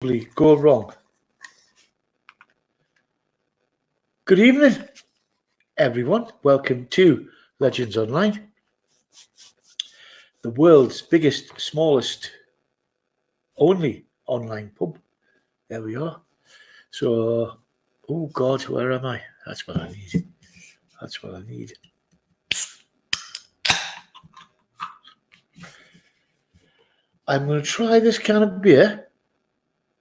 go wrong. Good evening, everyone. Welcome to Legends Online, the world's biggest, smallest, only online pub. There we are. So, oh God, where am I? That's what I need. That's what I need. I'm going to try this can of beer.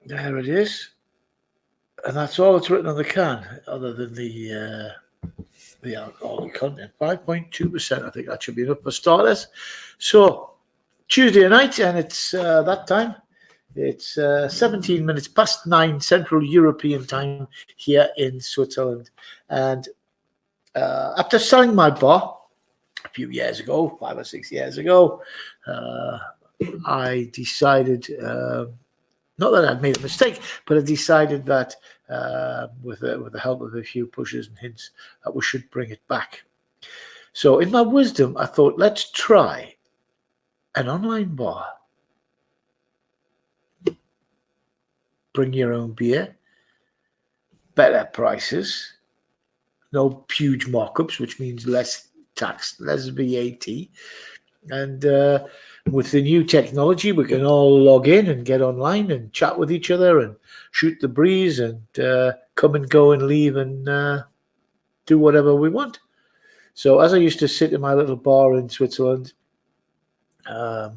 There it is. And that's all that's written on the can, other than the alcohol content. 5.2%. I think that should be enough for starters. So, Tuesday night, and it's that time. It's 17 minutes past 9 Central European time here in Switzerland. And after selling my bar a few years ago, 5 or 6 years ago, I decided, not that I'd made a mistake, but I decided that with the help of a few pushes and hints, that we should bring it back. So in my wisdom, I thought, let's try an online bar. Bring your own beer, better prices, no huge markups, which means less tax, less VAT. And with the new technology, we can all log in and get online and chat with each other and shoot the breeze and come and go and leave and do whatever we want. So as I used to sit in my little bar in Switzerland,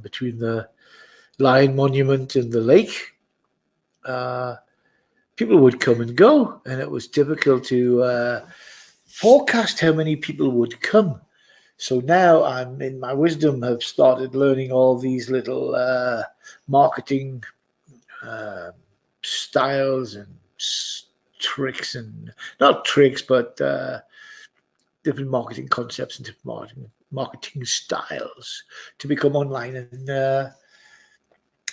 between the Lion Monument and the lake, people would come and go, and it was difficult to forecast how many people would come. So now I'm, in my wisdom, have started learning all these little marketing styles and tricks, and not tricks, but different marketing concepts and different marketing styles to become online and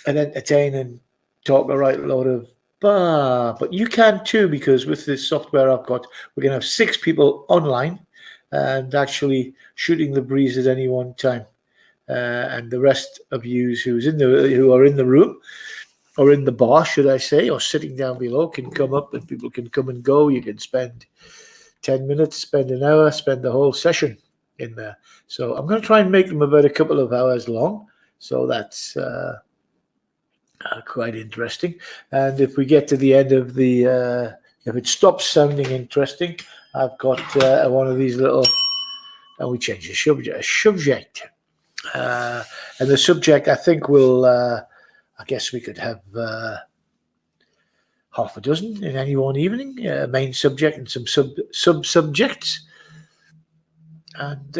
entertain and talk a right load of bar. But you can too, because with this software I've got, we're going to have 6 people online and actually shooting the breeze at any one time. And the rest of you who are in the room, or in the bar, should I say, or sitting down below, can come up and people can come and go. You can spend 10 minutes, spend an hour, spend the whole session in there. So I'm going to try and make them about a couple of hours long. So that's quite interesting. And if we get to the end of the, if it stops sounding interesting, I've got one of these little, and we change the subject. And the subject, I think, will, I guess we could have half a dozen in any one evening, main subject and some sub-subjects. And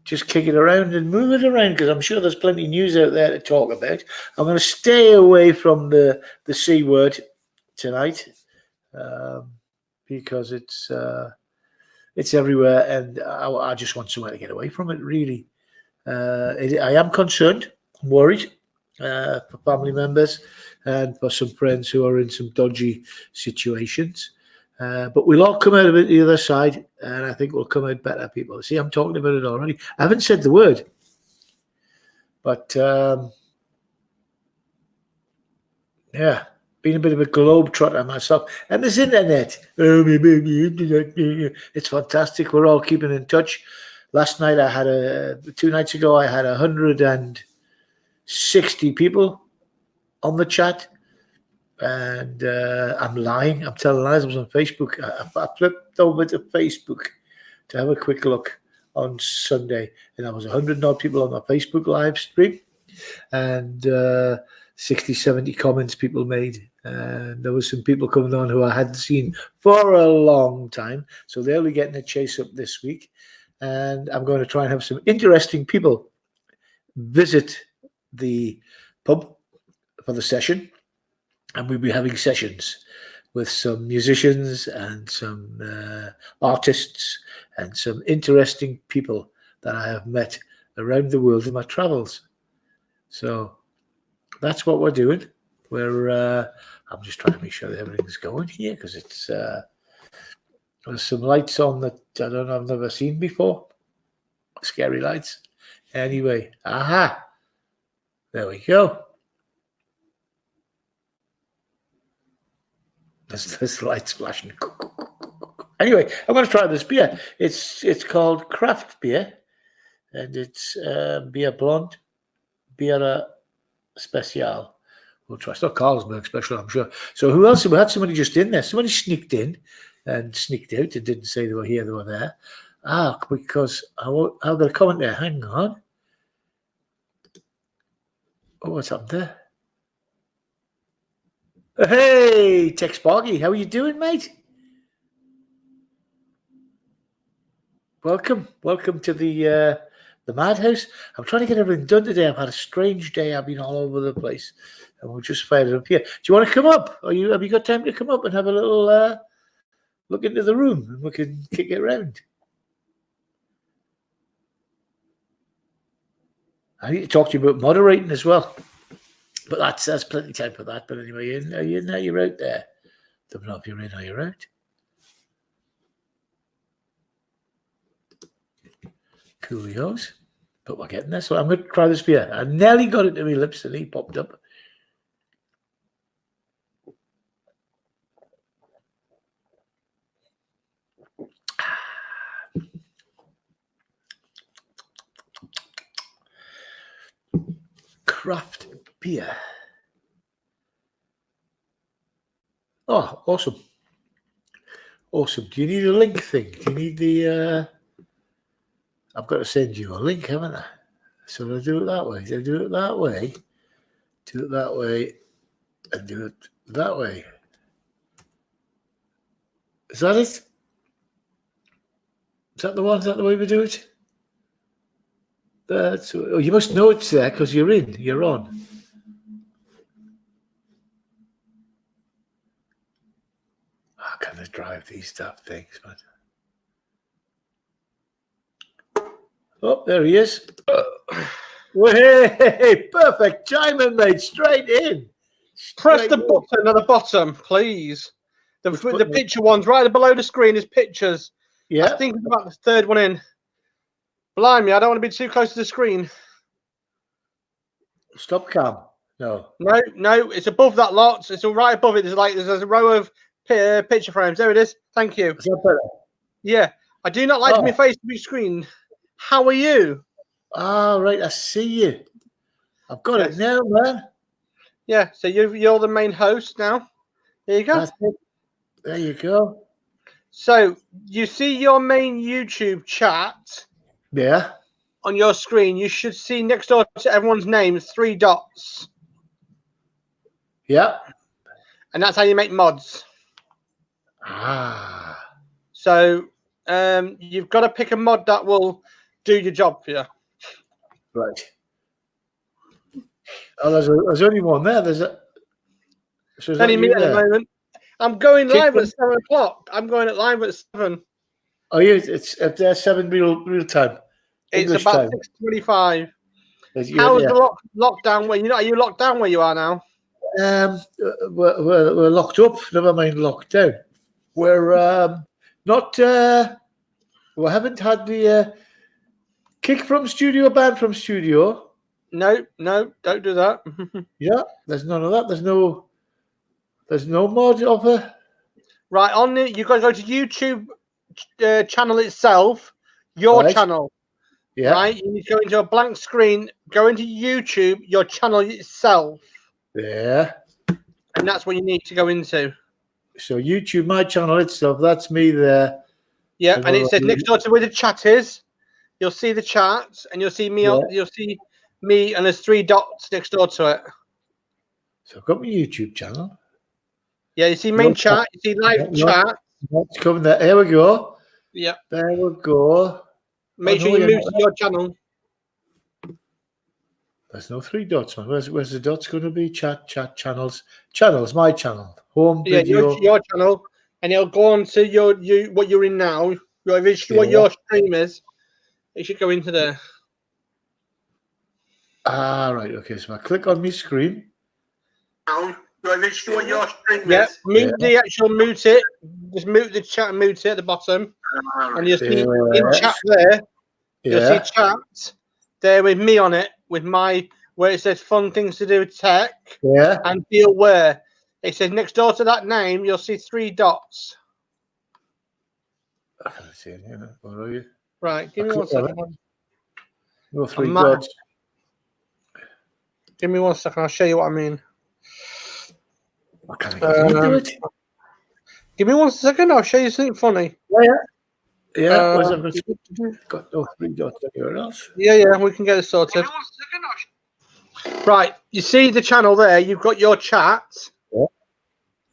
just kick it around and move it around, because I'm sure there's plenty of news out there to talk about. I'm going to stay away from the C word tonight, because it's everywhere, and I just want somewhere to get away from it, really. I am concerned, I'm worried for family members and for some friends who are in some dodgy situations. But we'll all come out of it the other side, and I think we'll come out better people. See, I'm talking about it already. I haven't said the word, but yeah, been a bit of a globetrotter myself. And this internet, it's fantastic. We're all keeping in touch. Last night 2 nights ago, I had 160 people on the chat. And I'm lying. I'm telling lies. I was on Facebook. I flipped over to Facebook to have a quick look on Sunday, and there was 100 odd people on my Facebook live stream, and 60, 70 comments people made. And there was some people coming on who I hadn't seen for a long time, so they'll be getting a chase up this week. And I'm going to try and have some interesting people visit the pub for the session. And we'll be having sessions with some musicians and some artists and some interesting people that I have met around the world in my travels. So that's what we're doing. I'm just trying to make sure that everything's going here, because it's there's some lights on that I don't know, I've never seen before. Scary lights. Anyway, aha, there we go. There's the lights flashing. Anyway, I'm going to try this beer. It's called Craft Beer, and it's beer blonde, beer special. We'll try. It's not Carlsberg special, I'm sure. So who else? We had somebody just in there. Somebody sneaked in and sneaked out and didn't say they were here, they were there. Because I've got a comment there. Hang on. Oh, what's up there? Hey, Tex Boggy, how are you doing, mate? Welcome to the madhouse. I'm trying to get everything done today. I've had a strange day. I've been all over the place, and we'll just fire it up here. Do you want to come up? Have you got time to come up and have a little look into the room, and we can kick it around? I need to talk to you about moderating as well, but that's plenty of time for that. But anyway, are you in there? You're out there. Don't know if you're in or you're out. Coolios, but we're getting there. So I'm going to try this beer. I nearly got it to my lips and he popped up. Craft beer. Oh, awesome. Awesome. Do you need a link thing? Do you need the... I've got to send you a link, haven't I? So I'll do it that way. Do it that way. Do it that way. And do it that way. Is that it? Is that the one? Is that the way we do it? Oh, you must know it's there because you're in. You're on. How can I drive these damn things, man? Oh, there he is. Hey, perfect timing, mate. Straight in. Press the button at the bottom, please. The picture ones right below the screen is pictures. Yeah. I think it's about the third one in. Blimey, I don't want to be too close to the screen. Stop cam. No, it's above that lot. It's all right above it. There's a row of picture frames. There it is. Thank you. Is that better? Yeah. I do not like my face to be screened. How are you? Right. I see you. I've got it now, man. Yeah. So you're the main host now. There you go. That's it. There you go. So you see your main YouTube chat. Yeah. On your screen, you should see next door to everyone's name 3 dots. Yeah. And that's how you make mods. So you've got to pick a mod that will do your job for you. Right. Oh, there's only one there. There's only me at the moment. I'm going live at 7 o'clock. I'm going live at 7. Oh, yeah, it's at 7 real time. It's about 6:25. How's the lockdown? Where are you locked down where you are now? We're locked up. Never mind locked down. We're not. We haven't had the kick from studio, ban from studio. No, don't do that. Yeah, there's none of that. There's no mod offer. Right on it. You got to go to YouTube channel itself. Your channel. Yeah. Right. You need to go into a blank screen. Go into YouTube. Your channel itself. Yeah. And that's what you need to go into. So YouTube, my channel itself. That's me there. Yeah, and it says next door to where the chat is. You'll see the chat, and you'll see me. Yeah. You'll see me, and there's 3 dots next door to it. So I've got my YouTube channel. Yeah, you see main chat. You see live chat. What's coming there? Here we go. Yeah. There we go. Make sure you move to your channel. There's no 3 dots, man. Where's the dots going to be? Chat, channels. Channels, my channel. Home video. Yeah, your channel, and it'll go on to what you're in now. What your stream is. It should go into there. Right. Okay. So I click on my screen. What your stream is. Mute the actual mute it. Just mute the chat and mute it at the bottom. And you'll see in chat there. You'll see chat there with me on it, with my where it says fun things to do with tech. Yeah. And be aware. It says next door to that name, you'll see 3 dots. I can't see it. Yeah. Where are you? Right, give me 1 second. Your 3 dots. Give me 1 second. I'll show you what I mean. I can't do it. Give me 1 second. I'll show you something funny. Yeah. Where's I've got those 3 dots anywhere else? Yeah. We can get it sorted. Right. You see the channel there? You've got your chat. Yeah.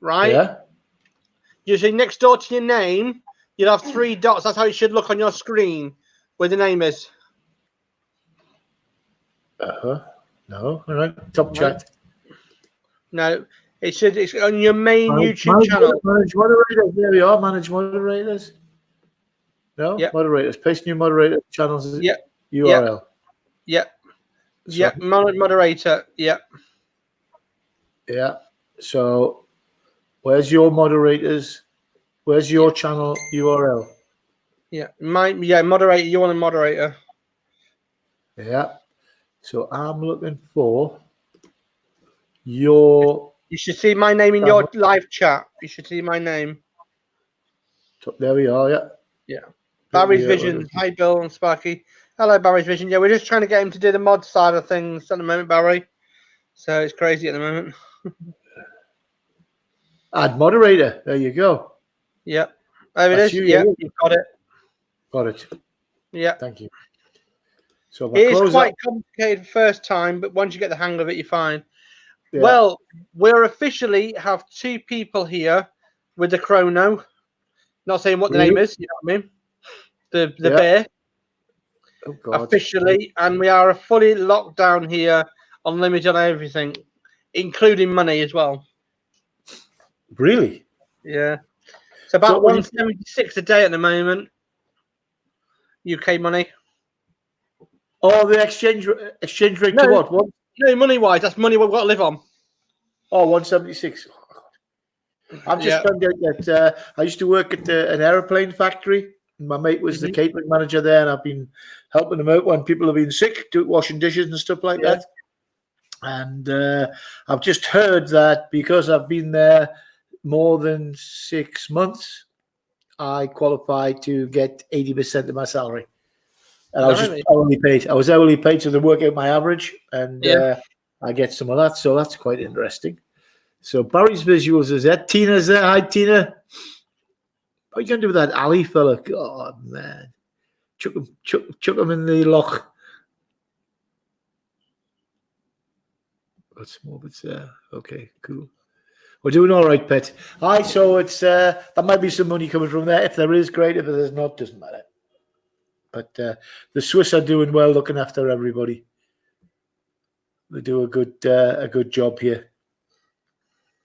Right. Yeah. You see next door to your name, you'll have 3 dots. That's how it should look on your screen, where the name is. No. All right. Top chat. No. It's on your main YouTube channel. Manage moderators. There we are. Manage moderators. No? Yep. Moderators. Paste new moderator channels. Yep. URL. Yep. So, Yep. Moderator. Yep. Yeah. So, where's your moderators? Where's your channel URL? Yeah. Moderator. You want a moderator? Yeah. So I'm looking for your. You should see my name in your live chat. You should see my name. There we are. Yeah. Yeah. Barry's Vision. Hi, Bill and Sparky. Hello, Barry's Vision. Yeah, we're just trying to get him to do the mod side of things at the moment, Barry. So it's crazy at the moment. Add moderator. There you go. Yep. There it is. Yeah, you've got it. Got it. Yeah. Thank you. So it is quite complicated first time, but once you get the hang of it, you're fine. Yeah. Well, we're officially have 2 people here with the chrono. Not saying what the name is, you know what I mean? The bear. Oh, God. Officially, and we are fully locked down here, unlimited on everything, including money as well. Really? Yeah. It's about 176 a day at the moment. UK money. Oh, the exchange rate to what? No, money wise, that's money we've got to live on. Oh, 176. Oh, God. I've just found out that I used to work at an aeroplane factory. My mate was the catering manager there, and I've been helping them out when people have been sick, washing dishes and stuff like that. And I've just heard that because I've been there more than 6 months, I qualify to get 80% of my salary. And I was just hourly paid. I was hourly paid, so they work out my average, and I get some of that. So that's quite interesting. So Barry's Visuals is there. Tina's there. Hi, Tina. What are you going to do with that Ali fella? God, man. Chuck him in the lock. What's more? It's there. Okay, cool. We're doing all right, Pet. Hi, so it's there might be some money coming from there. If there is, great. If there's not, doesn't matter. But the Swiss are doing well, looking after everybody. They do a good job here.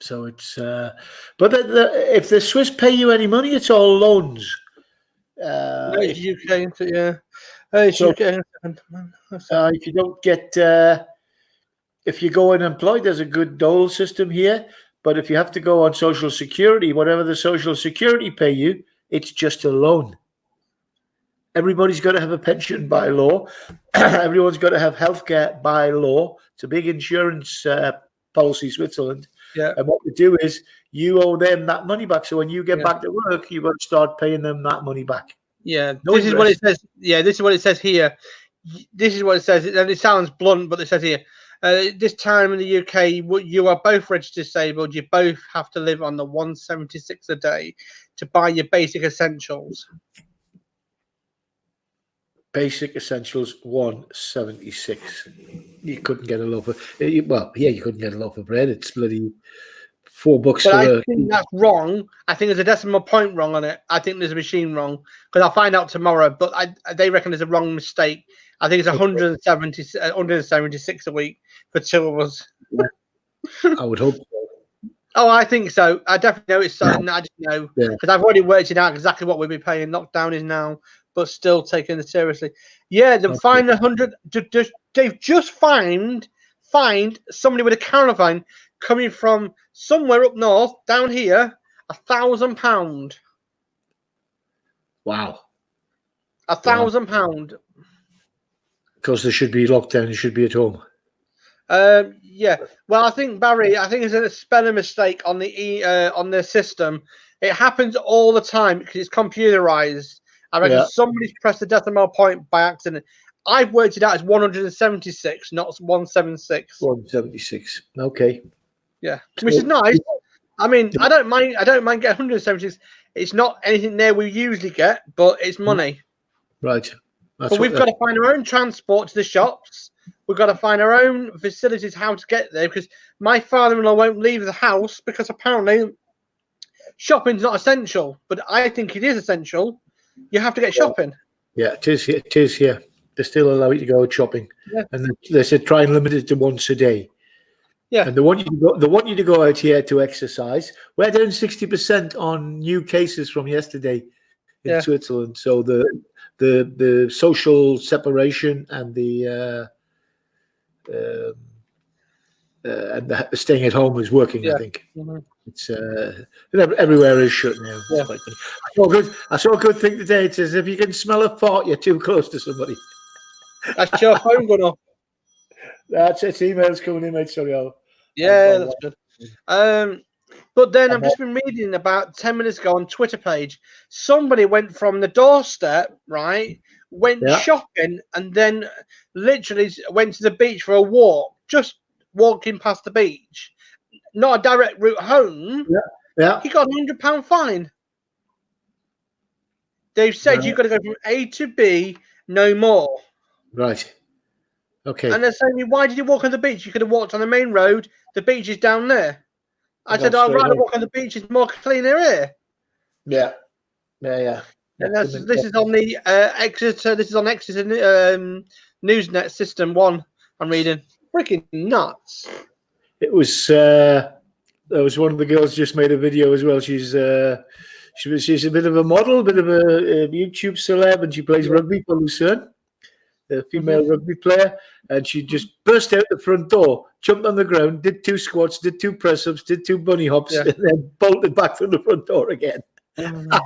So it's but if the Swiss pay you any money, it's all loans. It's UK, yeah. It's so, UK. If you don't get, if you go unemployed, there's a good dole system here. But if you have to go on Social Security, whatever the Social Security pay you, it's just a loan. Everybody's got to have a pension by law. Everyone's got to have healthcare by law. It's a big insurance policy, Switzerland. Yeah. And what we do is you owe them that money back. So when you get back to work, you've got to start paying them that money back. Yeah. This is what it says. Yeah, this is what it says here. This is what it says. And it sounds blunt, but it says here. This time in the UK, you are both registered disabled. You both have to live on the 176 a day to buy your basic essentials. Basic essentials 176. You couldn't get a loaf of you couldn't get a loaf of bread. It's bloody $4 but for I think that's wrong. I think there's a decimal point wrong on it. I think there's a machine wrong because I'll find out tomorrow. But they reckon there's a wrong mistake. I think it's 176 a week for 2 of us. I would hope so. Oh, I think so. I definitely know it's something. I just know because I've already worked it out exactly what we'll be paying. Lockdown is now, but still taking it seriously. Yeah, they'll find 100. They've just find somebody with a caravan coming from somewhere up north down here, £1,000. Wow. £1,000. Because they should be locked down. You should be at home. Yeah. Well, I think Barry, it's a spelling mistake on the system. It happens all the time because it's computerized. I reckon somebody's pressed the decimal point by accident. I've worked it out as 176, not 176. 176. Okay. Yeah, which is nice. I mean, I don't mind getting 176. It's not anything there we usually get, but it's money. Right. But we've got to find our own transport to the shops. We've got to find our own facilities how to get there because my father-in-law won't leave the house because apparently shopping's not essential. But I think it is essential. You have to get shopping. Yeah, it is. It is here. They still allow you to go shopping, and they said try and limit it to once a day. Yeah, and they want you to go out here to exercise. We're down 60% on new cases from yesterday in Switzerland. So the social separation and the staying at home is working. I think it's everywhere is shut now. It's quite funny. I saw a good thing today. It says if you can smell a fart, you're too close to somebody. That's your phone going off. That's it. Emails coming in, mate. Sorry, that's good. But then I've just been reading about 10 minutes ago on Twitter page. Somebody went from the doorstep, right? Went shopping and then literally went to the beach for a walk. Just walking past the beach, not a direct route home. He got £100 fine. They've said you've got to go from A to B, no more. Right. Okay. And they're saying, why did you walk on the beach? You could have walked on the main road. The beach is down there. I said, I'd rather walk on the beach. It's more cleaner here. Yeah. And this is on the Exeter. This is on Exeter Newsnet System 1. I'm reading. Freaking nuts. It was. There was one of the girls just made a video as well. She's a bit of a model, a bit of a YouTube celeb, and she plays rugby for Lucerne. A female rugby player, and she just burst out the front door, jumped on the ground, did 2 squats, did 2 press-ups, did 2 bunny hops, and then bolted back through the front door again. The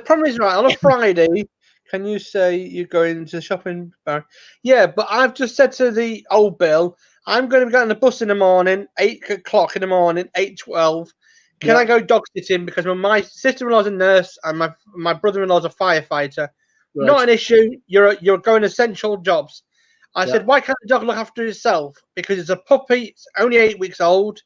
problem is, right, on a Friday, can you say you're going to the shopping bar? Yeah, but I've just said to the old Bill, I'm going to be getting the bus in the morning, 8 o'clock in the morning, 8:12. Can I go dog sitting? Because my sister-in-law's a nurse and my brother-in-law's a firefighter. Right. Not an issue. You're going essential jobs. I said, why can't the dog look after itself? Because it's a puppy. It's only 8 weeks old.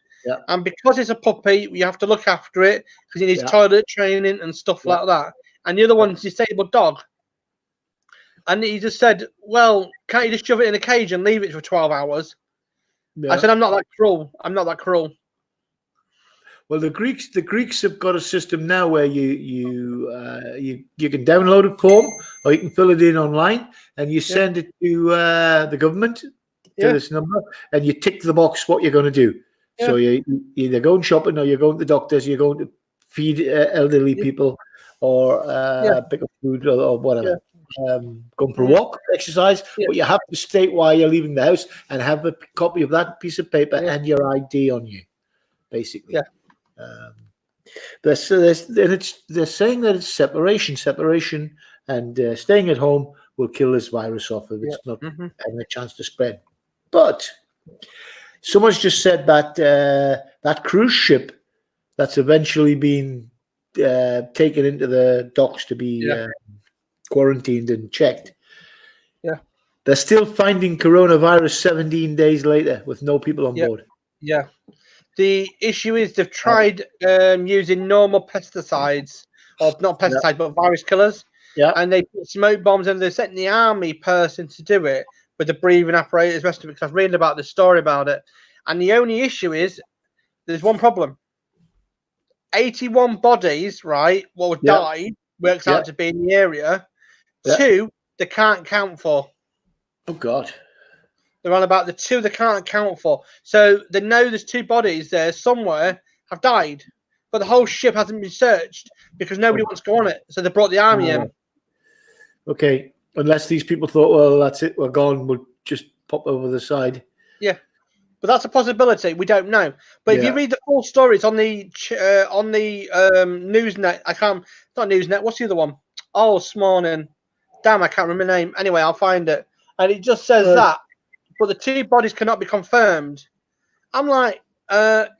And because it's a puppy, you have to look after it because it needs toilet training and stuff like that. And the other one's a disabled dog. And he just said, well, can't you just shove it in a cage and leave it for 12 hours? I said, I'm not that cruel. I'm not that cruel. Well, the Greeks have got a system now where you can download a form or you can fill it in online and you send it to the government to this number and you tick the box what you're going to do. So you're either going shopping or you're going to the doctors, you're going to feed elderly people or pick up food or whatever. Going for a walk, exercise, but you have to state why you're leaving the house and have a copy of that piece of paper and your ID on you, basically. They're saying that it's separation, and staying at home will kill this virus off if it's not having a chance to spread. But someone's just said that that cruise ship that's eventually been taken into the docks to be quarantined and checked. They're still finding coronavirus 17 days later with no people on board. The issue is they've tried using normal pesticides, or not pesticides, but virus killers. And they put smoke bombs and they sent the army person to do it with the breathing apparatus, rest of it, because I've read about the story about it. And the only issue is there's one problem. 81 bodies, right, what died, works out to be in the area. 2, they can't count for. Oh, God. They're on about the 2 they can't account for. So they know there's 2 bodies there somewhere have died. But the whole ship hasn't been searched because nobody wants to go on it. So they brought the army in. Okay. Unless these people thought, well, that's it, we're gone, we'll just pop over the side. Yeah. But that's a possibility. We don't know. But if you read the full story, it's on the Newsnet. It's not Newsnet. What's the other one? Oh, this morning. Damn, I can't remember the name. Anyway, I'll find it. And it just says that. but the two bodies cannot be confirmed. I'm like,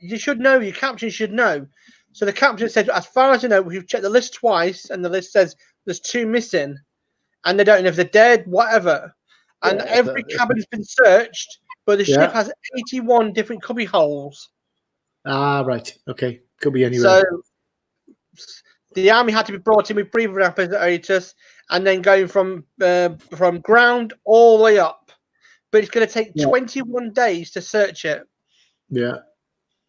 you should know. Your captain should know. So the captain said, as far as I know, we've checked the list twice, and the list says there's 2 missing, and they don't know if they're dead, whatever. And every cabin has been searched, but the ship has 81 different cubby holes. Ah, right. Okay. Could be anywhere. So the army had to be brought in with breathing apparatus, and then going from ground all the way up. But it's going to take 21 days to search it. Yeah.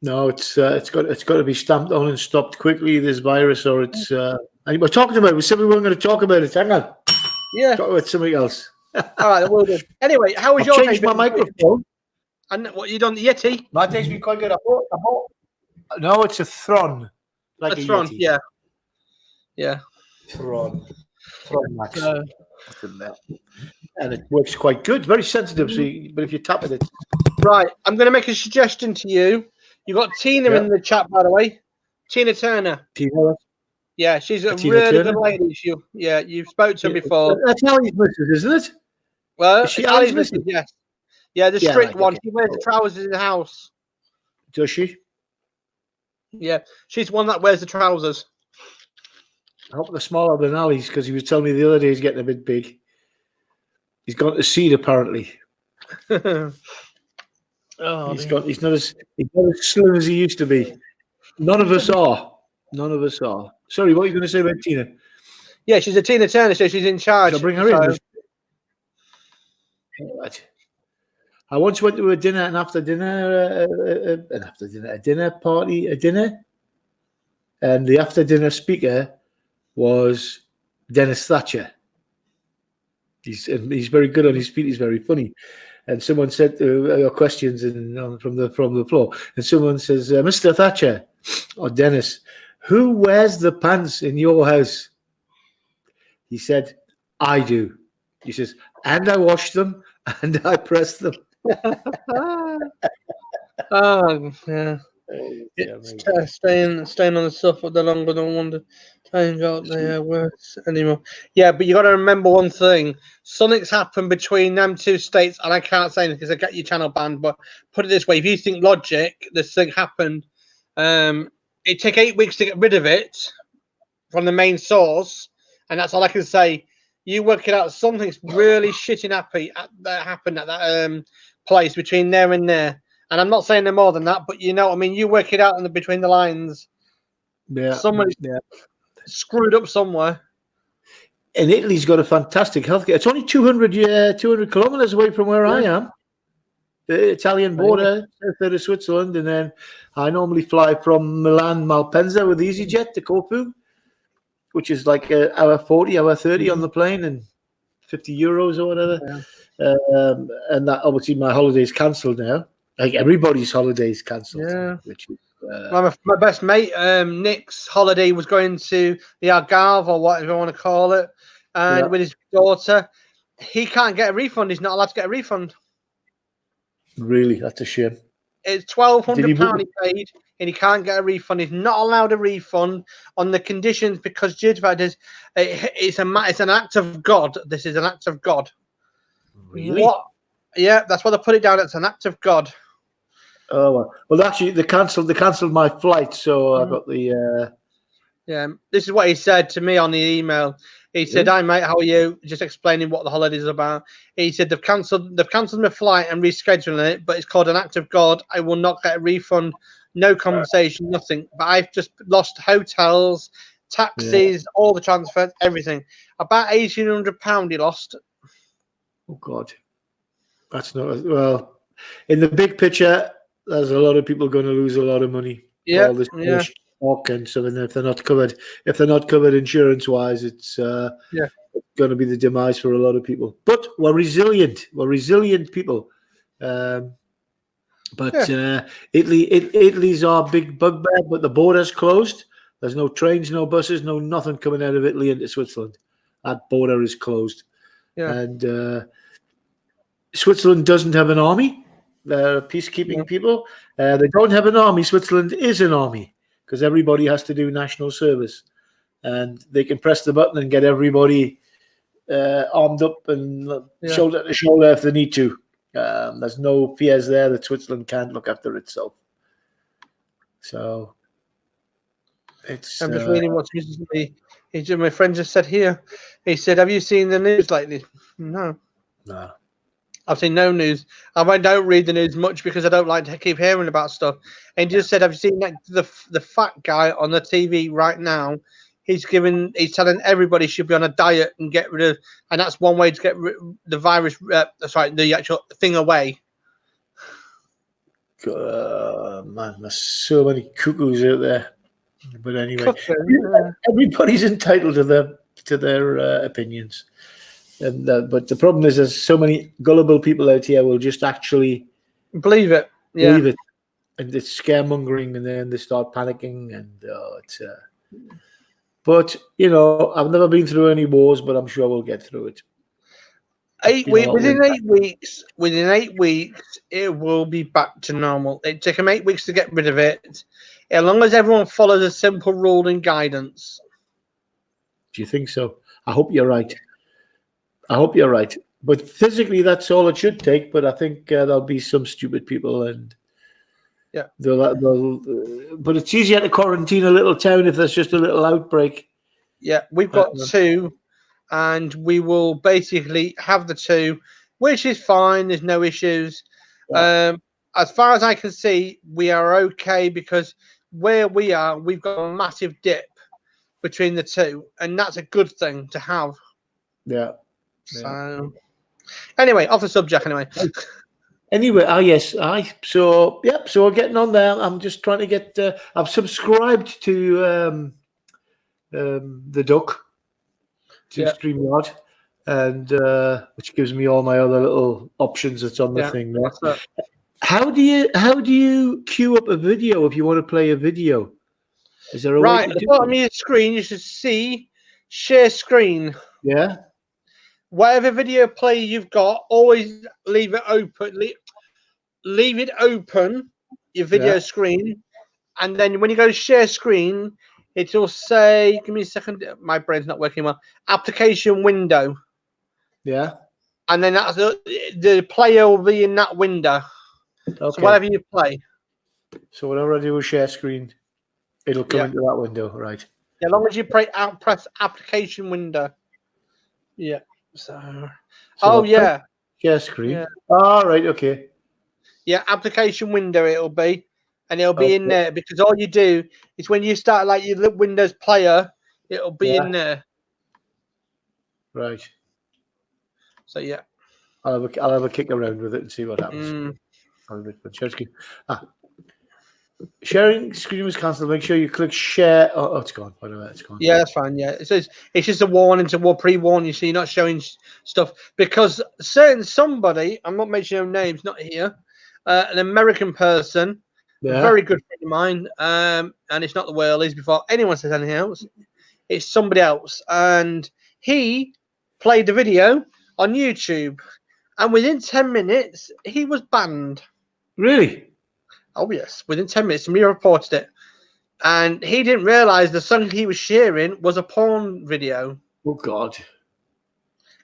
No, it's got to be stamped on and stopped quickly, this virus, or it's and we're talking about it. We said we weren't going to talk about it. Hang on. Yeah. Talk about something else. All right, we'll do. Anyway, how was your day? Changed my microphone. And what, you done the Yeti? My day's been quite good. I bought no, it's a Thron. Like a Thron, Yeti. Yeah. Thron Max. And it works quite good. Very sensitive. So but if you tap it, right. I'm going to make a suggestion to you. You got Tina in the chat, by the way. Tina Turner. Tina. Yeah, she's a really good lady. You've spoke to her before. That's Ali's missus, isn't it? Well, is she Ali's missus? Yes. Yeah, the strict one. She wears the trousers in the house. Does she? Yeah, she's one that wears the trousers. I hope they're smaller than Ali's, because he was telling me the other day he's getting a bit big. He's gone to seed apparently. He's not as slim as he used to be. None of us are. Sorry, what are you going to say about Tina? Yeah, she's a Tina Turner, so she's in charge. Shall I bring her in? Right. I once went to a dinner, a dinner party, and the after dinner speaker was Dennis Thatcher. He's very good on his feet. He's very funny. And someone said questions from the floor, and someone says, "Mr. Thatcher or Dennis, who wears the pants in your house?" He said, "I do." He says, "And I wash them and I press them." Oh yeah. Staying on the stuff for the longer than wonder. Time out there worse anymore. Yeah, but you got to remember one thing: something's happened between them two states, and I can't say anything because I get your channel banned. But put it this way: if you think logic, this thing happened. It took 8 weeks to get rid of it from the main source, and that's all I can say. You work it out. Something's really shitting happy that happened at that place between there and there. And I'm not saying no more than that, but you know, I mean, you work it out between the lines. Yeah, somebody's screwed up somewhere. And Italy's got a fantastic healthcare. It's only 200 kilometers away from where I am. The Italian border, south of Switzerland, and then I normally fly from Milan Malpensa with EasyJet to Corfu, which is like an hour 40, hour 30 on the plane, and €50 or whatever. And that obviously my holiday's cancelled now. Like everybody's holiday's cancelled. Yeah. Which is, my best mate, Nick's holiday was going to the Algarve or whatever you want to call it, and with his daughter. He can't get a refund. He's not allowed to get a refund. Really, that's a shame. It's £1,200 he paid, and he can't get a refund. He's not allowed a refund on the conditions because due to the fact is it's an act of God. This is an act of God. Really? What? Yeah, that's why they put it down. It's an act of God. Oh well, actually, they cancelled my flight, so I got the. Yeah, this is what he said to me on the email. He said, "Hi mate, how are you?" Just explaining what the holiday is about. He said they've cancelled my flight and rescheduling it, but it's called an act of God. I will not get a refund, no compensation, nothing. But I've just lost hotels, taxis, all the transfers, everything. About £1,800 he lost. Oh God, that's not well. In the big picture, there's a lot of people going to lose a lot of money. Yeah, all this talk and so, and if they're not covered insurance wise, it's going to be the demise for a lot of people. But we're resilient. We're resilient people. Italy's our big bugbear, but the border's closed. There's no trains, no buses, no nothing coming out of Italy into Switzerland. That border is closed. Yeah. And Switzerland doesn't have an army. They're peacekeeping people. They don't have an army. Switzerland is an army because everybody has to do national service. And they can press the button and get everybody armed up and shoulder to shoulder if they need to. There's no fears there that Switzerland can't look after itself. So it's. I'm just reading what's recently. My friend just said here. He said, "Have you seen the news lately?" No. No. I've seen no news. I don't read the news much because I don't like to keep hearing about stuff. And he just said, "Have you seen the fat guy on the TV right now? He's telling everybody should be on a diet and get rid of, and that's one way to get the virus. The actual thing away." Man, there's so many cuckoos out there. But anyway, Cuckoo. everybody's entitled to their opinions. And but the problem is, there's so many gullible people out here will just actually believe it. Yeah. Believe it, and it's scaremongering, and then they start panicking, and it's. But you know, I've never been through any wars, but I'm sure we'll get through it. Within 8 weeks, it will be back to normal. It took them 8 weeks to get rid of it, as long as everyone follows a simple rule and guidance. Do you think so? I hope you're right. But physically, that's all it should take. But I think there'll be some stupid people, and yeah, but it's easier to quarantine a little town if there's just a little outbreak. Yeah, we've got 2. And we will basically have the 2, which is fine. There's no issues. Yeah. As far as I can see, we are okay because where we are, we've got a massive dip between the 2, and that's a good thing to have. Yeah. So, anyway, off the subject. Anyway, yes, so yep. So we're getting on there. I'm just trying to get. I've subscribed to the Duck. To StreamYard, and which gives me all my other little options that's on the thing there. How do you queue up a video if you want to play a video? Is there a way to at the bottom of your screen you should see share screen. Yeah. Whatever video player you've got, always leave it open. Leave it open, your video screen, and then when you go to share screen, it will say, give me a second, my brain's not working well, application window. Yeah. And then that's the player will be in that window. Okay. So whatever you play. So whenever I do a share screen, it'll come into that window, right? Yeah, as long as you press application window. Yeah. So share screen. Yeah. All right, okay. Yeah, application window it'll be. And it'll be in there because all you do is when you start like your Windows player, it'll be in there. Right. So yeah, I'll have a kick around with it and see what happens. Sharing screen was cancelled. Make sure you click share. Oh, it's gone. Whatever, it's gone. Yeah, that's fine. Yeah, it says it's just a warning to pre-warn you, so you're not showing stuff because somebody, I'm not mentioning names, not here, an American person. A very good friend of mine, and it's not the Whirlies before anyone says anything else. It's somebody else, and he played the video on YouTube, and within 10 minutes, he was banned. Really? Oh, yes. Within 10 minutes, somebody reported it, and he didn't realize the song he was sharing was a porn video. Oh, God.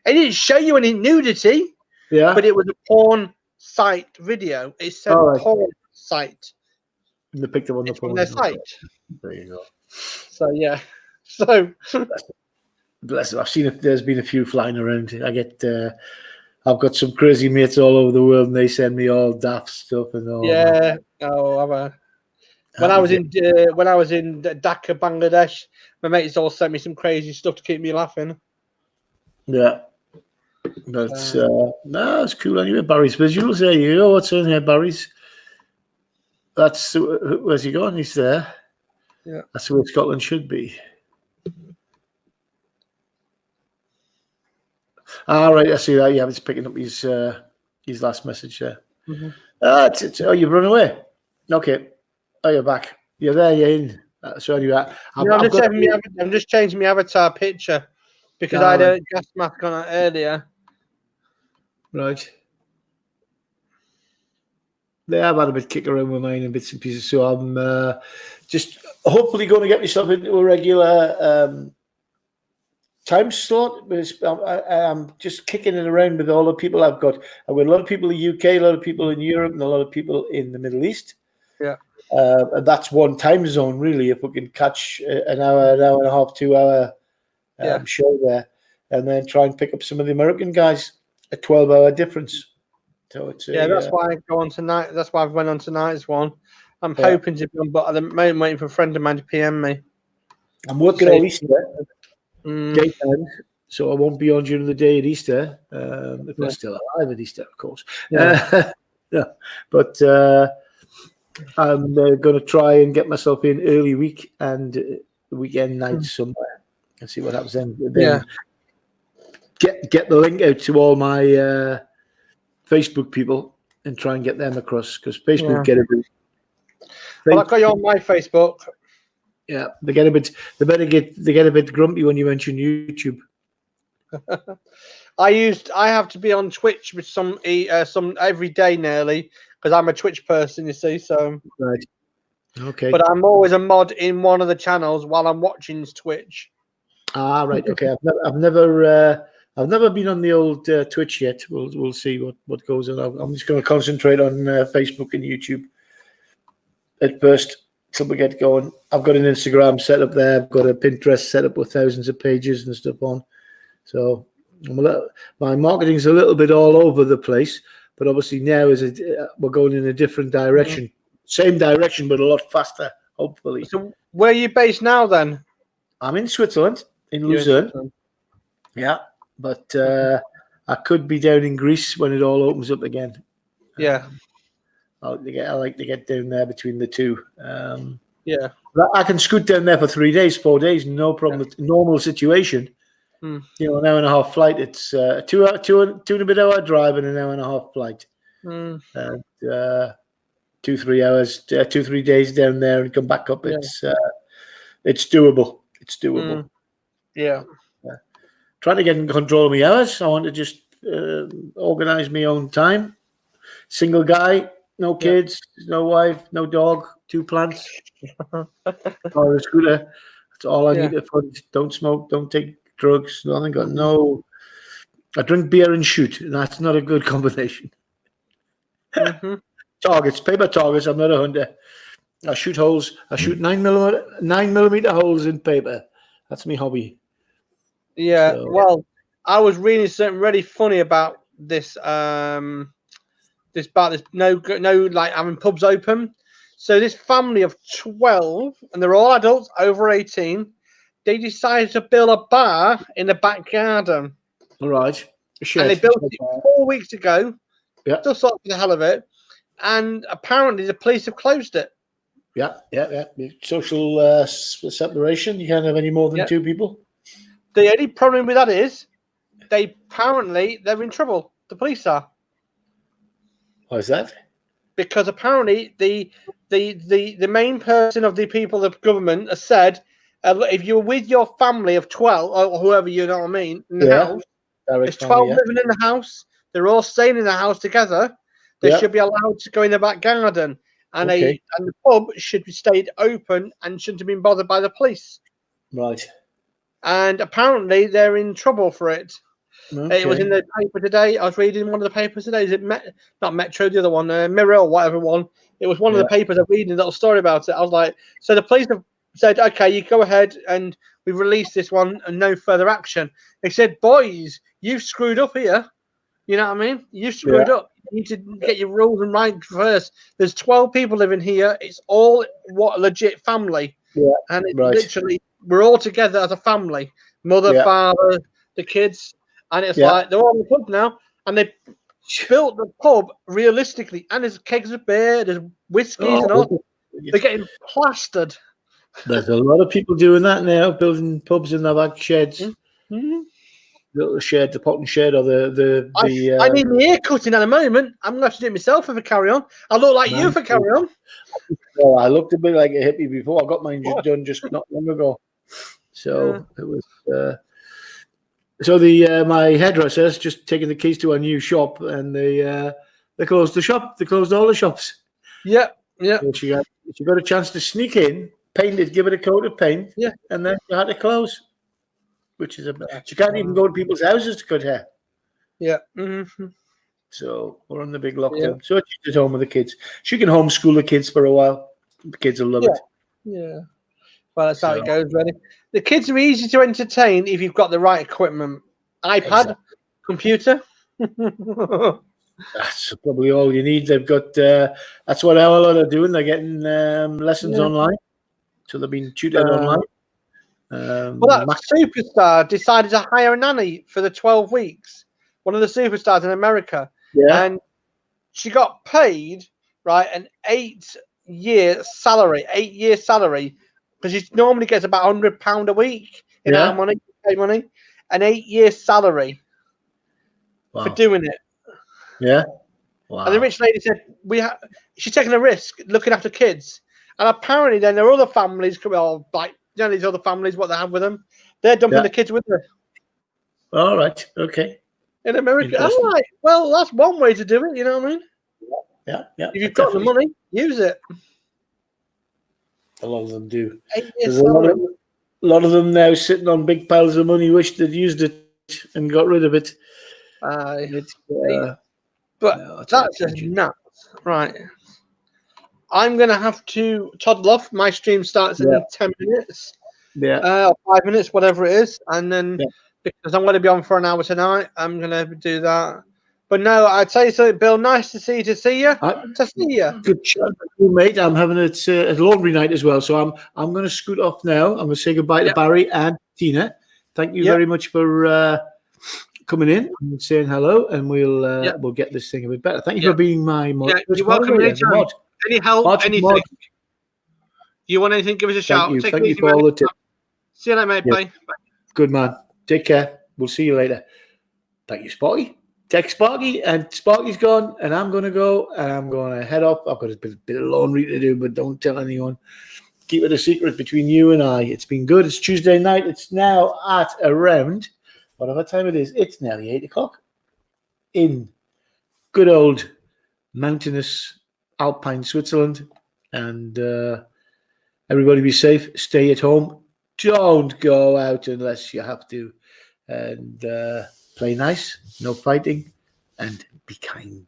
It didn't show you any nudity, but it was a porn site video. It said porn site. And they picked up on the phone. Their site. There you go. So yeah. So bless them. I've seen there's been a few flying around. I've got some crazy mates all over the world, and they send me all daft stuff and all. Yeah. When I was in Dhaka, Bangladesh, my mates all sent me some crazy stuff to keep me laughing. Yeah. But it's cool anyway. Barry's visuals. There you go. What's on here, Barry's? That's where's he gone? He's there. Yeah, that's where Scotland should be. All right, I see that. Yeah, he's picking up his last message there. Oh, you've run away. Okay. Oh, you're back. You're there. You're in. So anyway, I'm just changing my avatar picture because I had a gas mask on it earlier. Right. I've had a bit kick around with mine and bits and pieces, so I'm just hopefully going to get myself into a regular time slot. I'm just kicking it around with all the people I've got. I've got a lot of people in the UK, a lot of people in Europe, and a lot of people in the Middle East. Yeah. And that's one time zone, really. If we can catch an hour and a half, 2 hour show there, and then try and pick up some of the American guys, a 12-hour difference. So it's that's why I go on tonight. That's why I've went on tonight's one. I'm hoping to be on, but at the moment, I'm waiting for a friend of mine to PM me. I'm working all Easter daytime, so I won't be on during the day at Easter. If I'm still alive at Easter, of course. But I'm going to try and get myself in early week and weekend night somewhere and see what happens then. Get the link out to all my Facebook people and try and get them across, because Facebook get a bit. Well, I've got you on my Facebook. Yeah, they get a bit grumpy when you mention YouTube. I have to be on Twitch with some every day nearly, because I'm a Twitch person, you see. So right, okay. But I'm always a mod in one of the channels while I'm watching Twitch. Ah, right, okay. I've never been on the old Twitch yet. We'll see what goes on. I'm just going to concentrate on Facebook and YouTube at first till we get going. I've got an Instagram set up there. I've got a Pinterest set up with thousands of pages and stuff on. So my marketing's a little bit all over the place, but obviously now we're going in a different direction. Same direction, but a lot faster, hopefully. So where are you based now then? I'm in Switzerland, in Lucerne. Yeah, but I could be down in Greece when it all opens up again. Yeah. I like to get down there between the two. I can scoot down there for 3 days, 4 days, no problem. Normal situation. An hour and a half flight. It's two and a bit hour drive and an hour and a half flight. And 2-3 hours, 2-3 days down there and come back up. It's doable. It's doable. Trying to get in control of my hours. I want to just organize my own time. Single guy, no kids, no wife, no dog, 2 plants, or a scooter. That's all I need to fund. Don't smoke, don't take drugs, nothing. Got no. I drink beer and shoot, and that's not a good combination. Targets, paper targets. I'm not a hunter. I shoot holes. I shoot 9mm holes in paper. That's my hobby. Yeah. So, well, I was reading something really funny about this. No, like having pubs open. So this family of 12, and they're all adults over 18. They decided to build a bar in the back garden. All right. And they built it 4 weeks ago. Yeah. Just for the hell of it. And apparently the police have closed it. Yeah. Social separation. You can't have any more than 2 people. The only problem with that is they're in trouble. The police are. Why is that? Because apparently the main person of the people of government has said, if you're with your family of 12 or whoever, you know what I mean, in the house, there's 12 living in the house. They're all staying in the house together. They should be allowed to go in the back garden, and the pub should be stayed open and shouldn't have been bothered by the police. Right. And apparently they're in trouble for it. Okay. It was in the paper today. I was reading one of the papers today. Is it not Metro, the other one, Mirror or whatever one? It was one of the papers I'm reading a little story about it. I was like, so the police have said, okay, you go ahead and we release this one and no further action. They said, boys, you've screwed up here. You know what I mean? You've screwed up. You need to get your rules and right first. There's 12 people living here. It's all a legit family. Yeah. And it's literally, we're all together as a family. Mother, father, the kids. And it's like, they're all in the pub now. And they built the pub realistically. And there's kegs of beer, there's whiskies and all. They're getting plastered. There's a lot of people doing that now, building pubs in their back sheds. Little shed, the potting shed, or I need my hair cutting at the moment. I'm going to have to do it myself if I carry on. I look like you if I carry on. Well, I looked a bit like a hippie before. I got mine done just not long ago. So it was. So my hairdresser's just taking the keys to our new shop, and they closed the shop. They closed all the shops. Yeah. So she got a chance to sneak in, paint it, give it a coat of paint, and then she had to close. which is she can't even go to people's houses to cut hair. Yeah. So we're on the big lockdown. Yeah. So she's at home with the kids. She can homeschool the kids for a while. The kids will love it. Yeah. Well, that's how it goes, really. The kids are easy to entertain if you've got the right equipment. iPad, computer. That's probably all you need. They've got, that's what our lot are doing. They're getting lessons online. So they've been tutored online. Well, that superstar decided to hire a nanny for the 12 weeks. One of the superstars in America. Yeah. And she got paid, right, an 8-year salary. 8-year salary. Because she normally gets about £100 a week in our money, pay money. An 8-year salary for doing it. Yeah. Wow. And the rich lady said, she's taking a risk looking after kids. And apparently then there are other families, like, you know, these other families, what they have with them, they're dumping the kids with her. All right. Okay. In America. I'm like, well, that's one way to do it. You know what I mean? Yeah. Yeah. If you've got the money, use it. A lot of them do. There's a lot of them now sitting on big piles of money, wish they'd used it and got rid of it. But that's just nuts. Right. I'm going to have to toddle off. My stream starts in 10 minutes. Yeah. 5 minutes, whatever it is. And then because I'm going to be on for an hour tonight, I'm going to do that. But no, I'd say something, Bill. Nice to see you. To see you. Good chat, mate. I'm having a laundry night as well, so I'm going to scoot off now. I'm going to say goodbye to Barry and Tina. Thank you very much for coming in and saying hello, and we'll get this thing a bit better. Thank you for being my mod. You're welcome anytime. Any help, anything. You want anything? Give us a shout. Thank you for all the tips. See you later, mate. Bye. Good man. Take care. We'll see you later. Thank you, Sparky. Text Sparky, and Sparky's gone, and I'm going to go, and I'm going to head up. I've got a bit of laundry to do, but don't tell anyone. Keep it a secret between you and I. It's been good. It's Tuesday night. It's now at around, whatever time it is, it's nearly 8 o'clock in good old mountainous Alpine Switzerland. And everybody be safe. Stay at home. Don't go out unless you have to. And play nice, no fighting, and be kind.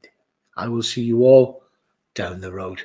I will see you all down the road.